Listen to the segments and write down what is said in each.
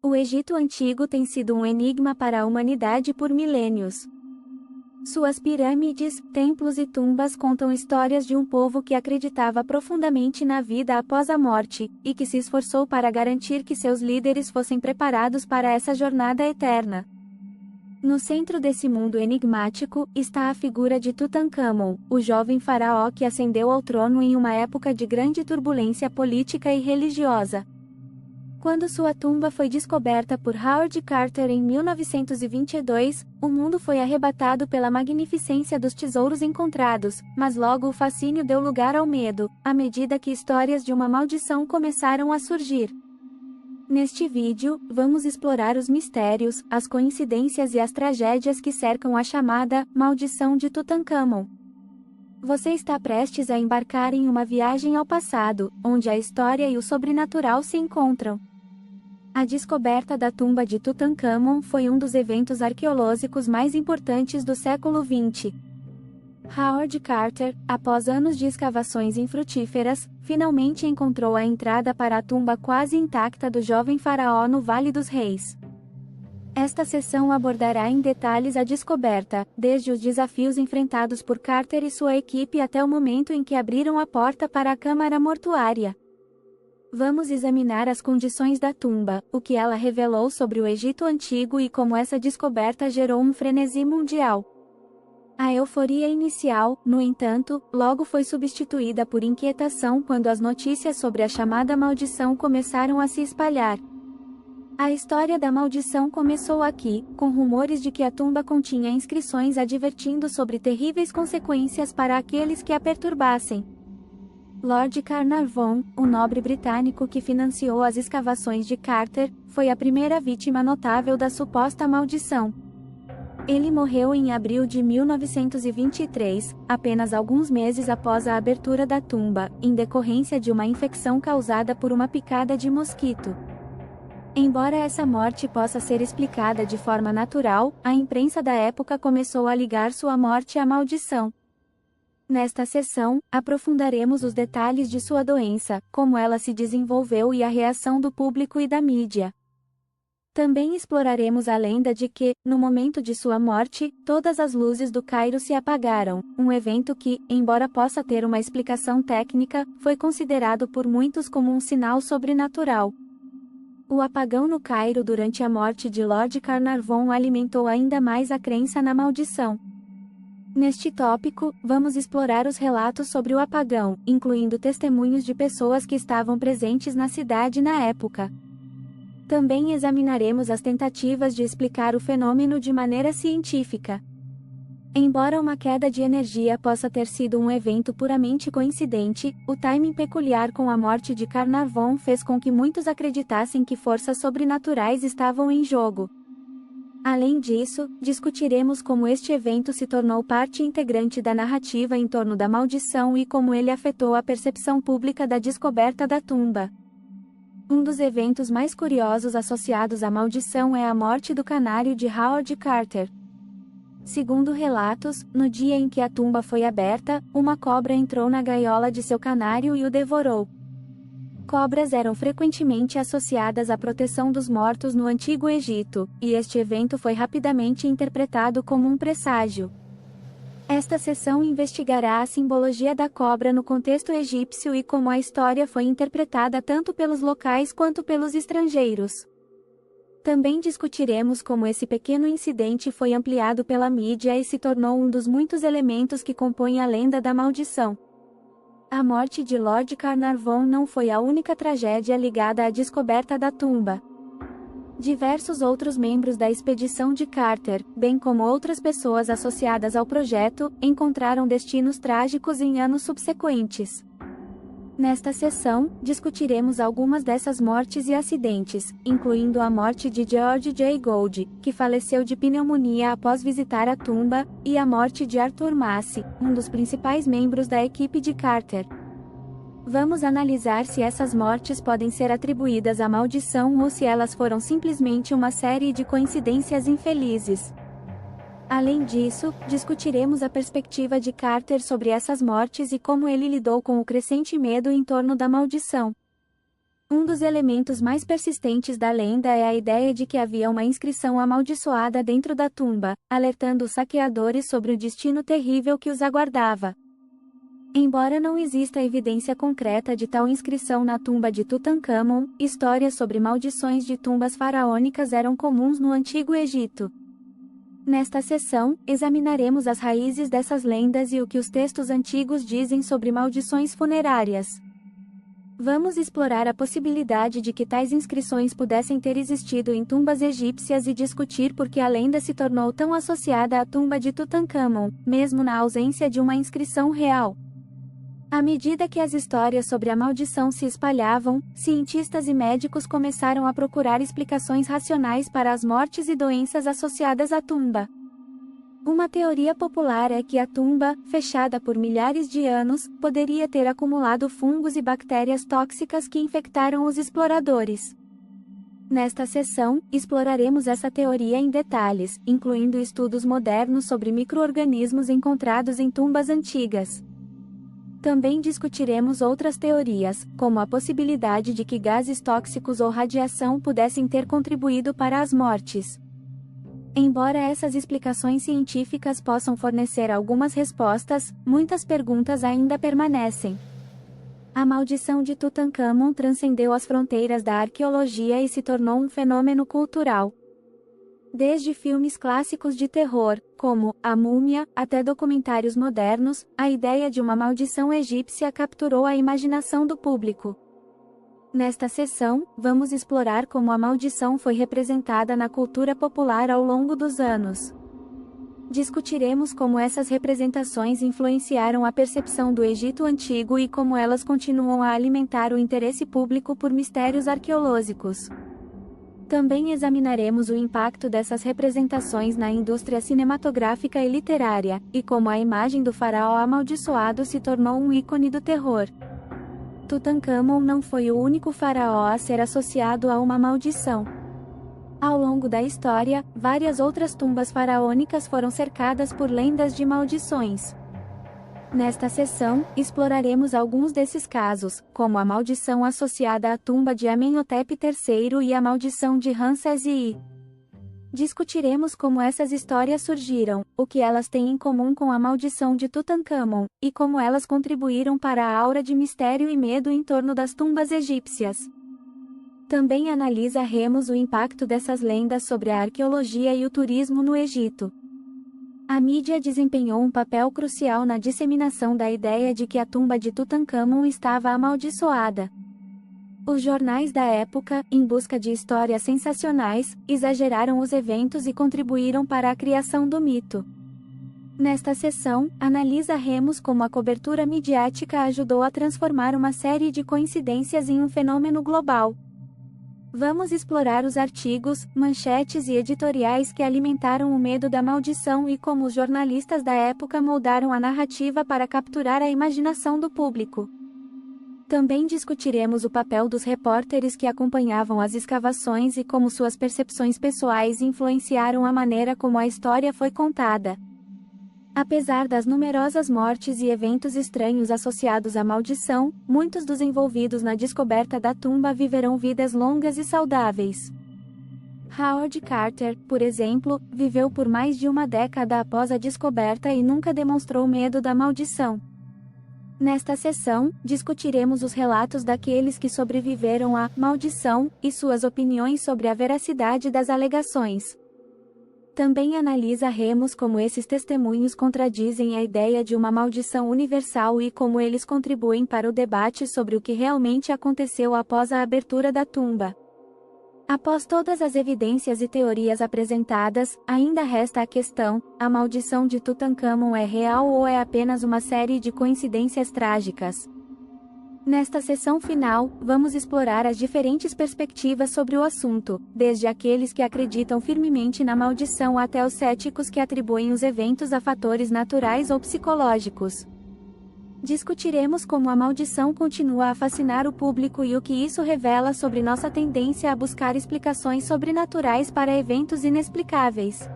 O Egito Antigo tem sido um enigma para a humanidade por milênios. Suas pirâmides, templos e tumbas contam histórias de um povo que acreditava profundamente na vida após a morte, e que se esforçou para garantir que seus líderes fossem preparados para essa jornada eterna. No centro desse mundo enigmático, está a figura de Tutancâmon, o jovem faraó que ascendeu ao trono em uma época de grande turbulência política e religiosa. Quando sua tumba foi descoberta por Howard Carter em 1922, o mundo foi arrebatado pela magnificência dos tesouros encontrados, mas logo o fascínio deu lugar ao medo, à medida que histórias de uma maldição começaram a surgir. Neste vídeo, vamos explorar os mistérios, as coincidências e as tragédias que cercam a chamada Maldição de Tutancâmon. Você está prestes a embarcar em uma viagem ao passado, onde a história e o sobrenatural se encontram. A descoberta da tumba de Tutancâmon foi um dos eventos arqueológicos mais importantes do século XX. Howard Carter, após anos de escavações infrutíferas, finalmente encontrou a entrada para a tumba quase intacta do jovem faraó no Vale dos Reis. Esta sessão abordará em detalhes a descoberta, desde os desafios enfrentados por Carter e sua equipe até o momento em que abriram a porta para a câmara mortuária. Vamos examinar as condições da tumba, o que ela revelou sobre o Egito Antigo e como essa descoberta gerou um frenesi mundial. A euforia inicial, no entanto, logo foi substituída por inquietação quando as notícias sobre a chamada maldição começaram a se espalhar. A história da maldição começou aqui, com rumores de que a tumba continha inscrições advertindo sobre terríveis consequências para aqueles que a perturbassem. Lord Carnarvon, o nobre britânico que financiou as escavações de Carter, foi a primeira vítima notável da suposta maldição. Ele morreu em abril de 1923, apenas alguns meses após a abertura da tumba, em decorrência de uma infecção causada por uma picada de mosquito. Embora essa morte possa ser explicada de forma natural, a imprensa da época começou a ligar sua morte à maldição. Nesta sessão, aprofundaremos os detalhes de sua doença, como ela se desenvolveu e a reação do público e da mídia. Também exploraremos a lenda de que, no momento de sua morte, todas as luzes do Cairo se apagaram, um evento que, embora possa ter uma explicação técnica, foi considerado por muitos como um sinal sobrenatural. O apagão no Cairo durante a morte de Lord Carnarvon alimentou ainda mais a crença na maldição. Neste tópico, vamos explorar os relatos sobre o apagão, incluindo testemunhos de pessoas que estavam presentes na cidade na época. Também examinaremos as tentativas de explicar o fenômeno de maneira científica. Embora uma queda de energia possa ter sido um evento puramente coincidente, o timing peculiar com a morte de Carnarvon fez com que muitos acreditassem que forças sobrenaturais estavam em jogo. Além disso, discutiremos como este evento se tornou parte integrante da narrativa em torno da maldição e como ele afetou a percepção pública da descoberta da tumba. Um dos eventos mais curiosos associados à maldição é a morte do canário de Howard Carter. Segundo relatos, no dia em que a tumba foi aberta, uma cobra entrou na gaiola de seu canário e o devorou. Cobras eram frequentemente associadas à proteção dos mortos no Antigo Egito, e este evento foi rapidamente interpretado como um presságio. Esta sessão investigará a simbologia da cobra no contexto egípcio e como a história foi interpretada tanto pelos locais quanto pelos estrangeiros. Também discutiremos como esse pequeno incidente foi ampliado pela mídia e se tornou um dos muitos elementos que compõem a lenda da maldição. A morte de Lord Carnarvon não foi a única tragédia ligada à descoberta da tumba. Diversos outros membros da expedição de Carter, bem como outras pessoas associadas ao projeto, encontraram destinos trágicos em anos subsequentes. Nesta sessão, discutiremos algumas dessas mortes e acidentes, incluindo a morte de George J. Gould, que faleceu de pneumonia após visitar a tumba, e a morte de Arthur Massey, um dos principais membros da equipe de Carter. Vamos analisar se essas mortes podem ser atribuídas à maldição ou se elas foram simplesmente uma série de coincidências infelizes. Além disso, discutiremos a perspectiva de Carter sobre essas mortes e como ele lidou com o crescente medo em torno da maldição. Um dos elementos mais persistentes da lenda é a ideia de que havia uma inscrição amaldiçoada dentro da tumba, alertando os saqueadores sobre o destino terrível que os aguardava. Embora não exista evidência concreta de tal inscrição na tumba de Tutancâmon, histórias sobre maldições de tumbas faraônicas eram comuns no Antigo Egito. Nesta sessão, examinaremos as raízes dessas lendas e o que os textos antigos dizem sobre maldições funerárias. Vamos explorar a possibilidade de que tais inscrições pudessem ter existido em tumbas egípcias e discutir por que a lenda se tornou tão associada à tumba de Tutancâmon, mesmo na ausência de uma inscrição real. À medida que as histórias sobre a maldição se espalhavam, cientistas e médicos começaram a procurar explicações racionais para as mortes e doenças associadas à tumba. Uma teoria popular é que a tumba, fechada por milhares de anos, poderia ter acumulado fungos e bactérias tóxicas que infectaram os exploradores. Nesta sessão, exploraremos essa teoria em detalhes, incluindo estudos modernos sobre micro-organismos encontrados em tumbas antigas. Também discutiremos outras teorias, como a possibilidade de que gases tóxicos ou radiação pudessem ter contribuído para as mortes. Embora essas explicações científicas possam fornecer algumas respostas, muitas perguntas ainda permanecem. A maldição de Tutancâmon transcendeu as fronteiras da arqueologia e se tornou um fenômeno cultural. Desde filmes clássicos de terror, como A Múmia, até documentários modernos, a ideia de uma maldição egípcia capturou a imaginação do público. Nesta sessão, vamos explorar como a maldição foi representada na cultura popular ao longo dos anos. Discutiremos como essas representações influenciaram a percepção do Egito Antigo e como elas continuam a alimentar o interesse público por mistérios arqueológicos. Também examinaremos o impacto dessas representações na indústria cinematográfica e literária, e como a imagem do faraó amaldiçoado se tornou um ícone do terror. Tutancâmon não foi o único faraó a ser associado a uma maldição. Ao longo da história, várias outras tumbas faraônicas foram cercadas por lendas de maldições. Nesta sessão, exploraremos alguns desses casos, como a maldição associada à tumba de Amenhotep III e a maldição de Ramsés II. Discutiremos como essas histórias surgiram, o que elas têm em comum com a maldição de Tutancâmon, e como elas contribuíram para a aura de mistério e medo em torno das tumbas egípcias. Também analisaremos o impacto dessas lendas sobre a arqueologia e o turismo no Egito. A mídia desempenhou um papel crucial na disseminação da ideia de que a tumba de Tutancâmon estava amaldiçoada. Os jornais da época, em busca de histórias sensacionais, exageraram os eventos e contribuíram para a criação do mito. Nesta sessão, analisaremos como a cobertura midiática ajudou a transformar uma série de coincidências em um fenômeno global. Vamos explorar os artigos, manchetes e editoriais que alimentaram o medo da maldição e como os jornalistas da época moldaram a narrativa para capturar a imaginação do público. Também discutiremos o papel dos repórteres que acompanhavam as escavações e como suas percepções pessoais influenciaram a maneira como a história foi contada. Apesar das numerosas mortes e eventos estranhos associados à maldição, muitos dos envolvidos na descoberta da tumba viverão vidas longas e saudáveis. Howard Carter, por exemplo, viveu por mais de uma década após a descoberta e nunca demonstrou medo da maldição. Nesta sessão, discutiremos os relatos daqueles que sobreviveram à maldição e suas opiniões sobre a veracidade das alegações. Também analisaremos como esses testemunhos contradizem a ideia de uma maldição universal e como eles contribuem para o debate sobre o que realmente aconteceu após a abertura da tumba. Após todas as evidências e teorias apresentadas, ainda resta a questão: a maldição de Tutancâmon é real ou é apenas uma série de coincidências trágicas? Nesta sessão final, vamos explorar as diferentes perspectivas sobre o assunto, desde aqueles que acreditam firmemente na maldição até os céticos que atribuem os eventos a fatores naturais ou psicológicos. Discutiremos como a maldição continua a fascinar o público e o que isso revela sobre nossa tendência a buscar explicações sobrenaturais para eventos inexplicáveis.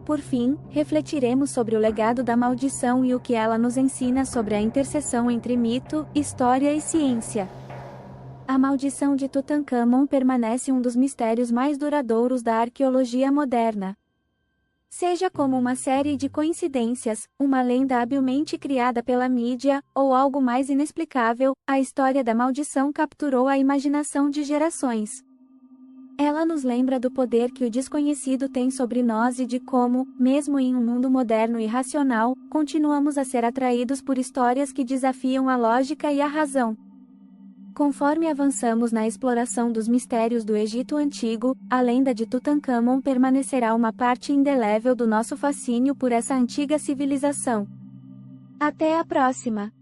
Por fim, refletiremos sobre o legado da maldição e o que ela nos ensina sobre a interseção entre mito, história e ciência. A maldição de Tutancâmon permanece um dos mistérios mais duradouros da arqueologia moderna. Seja como uma série de coincidências, uma lenda habilmente criada pela mídia, ou algo mais inexplicável, a história da maldição capturou a imaginação de gerações. Ela nos lembra do poder que o desconhecido tem sobre nós e de como, mesmo em um mundo moderno e racional, continuamos a ser atraídos por histórias que desafiam a lógica e a razão. Conforme avançamos na exploração dos mistérios do Egito Antigo, a lenda de Tutancâmon permanecerá uma parte indelével do nosso fascínio por essa antiga civilização. Até a próxima!